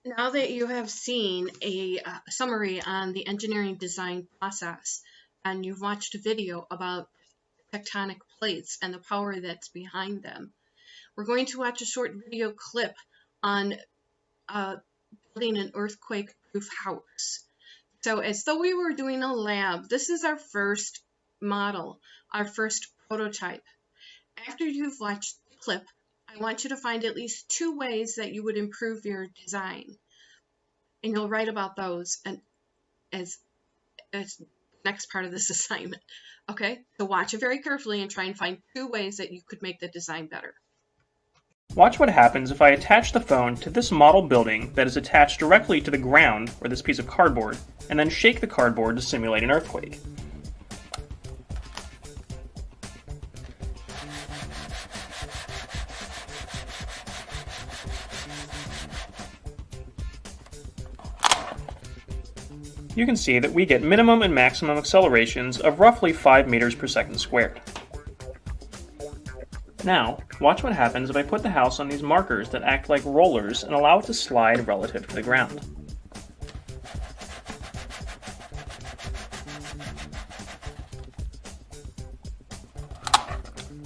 Now that you have seen a summary on the engineering design process and you've watched a video about tectonic plates and the power that's behind them, we're going to watch a short video clip on building an earthquake-proof house. So as though we were doing a lab, this is our first model, our first prototype. After you've watched the clip, I want you to find at least 2 ways that you would improve your design. And you'll write about those and as next part of this assignment. Okay, so watch it very carefully and try and find 2 ways that you could make the design better. Watch what happens if I attach the phone to this model building that is attached directly to the ground, or this piece of cardboard, and then shake the cardboard to simulate an earthquake. You can see that we get minimum and maximum accelerations of roughly 5 meters per second squared. Now, watch what happens if I put the house on these markers that act like rollers and allow it to slide relative to the ground.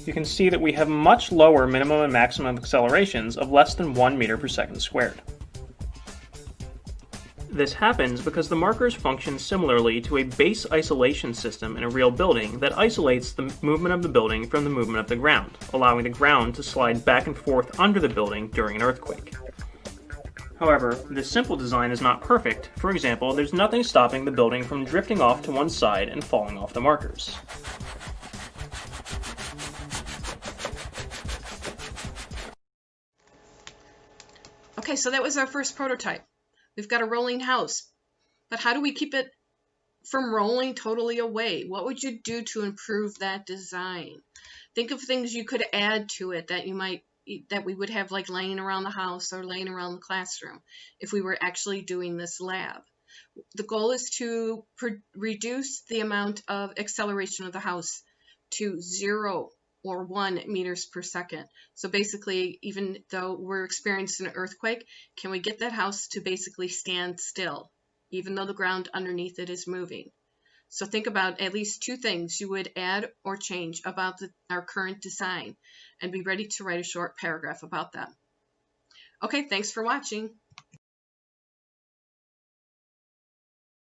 You can see that we have much lower minimum and maximum accelerations of less than 1 meter per second squared. This happens because the markers function similarly to a base isolation system in a real building that isolates the movement of the building from the movement of the ground, allowing the ground to slide back and forth under the building during an earthquake. However, this simple design is not perfect. For example, there's nothing stopping the building from drifting off to one side and falling off the markers. Okay, so that was our first prototype. We've got a rolling house, but how do we keep it from rolling totally away? What would you do to improve that design? Think of things you could add to it that we would have like laying around the house or laying around the classroom if we were actually doing this lab. The goal is to reduce the amount of acceleration of the house to 0 or 1 meters per second. So basically, even though we're experiencing an earthquake, can we get that house to basically stand still, even though the ground underneath it is moving? So think about at least 2 things you would add or change about our current design, and be ready to write a short paragraph about them. Okay, thanks for watching.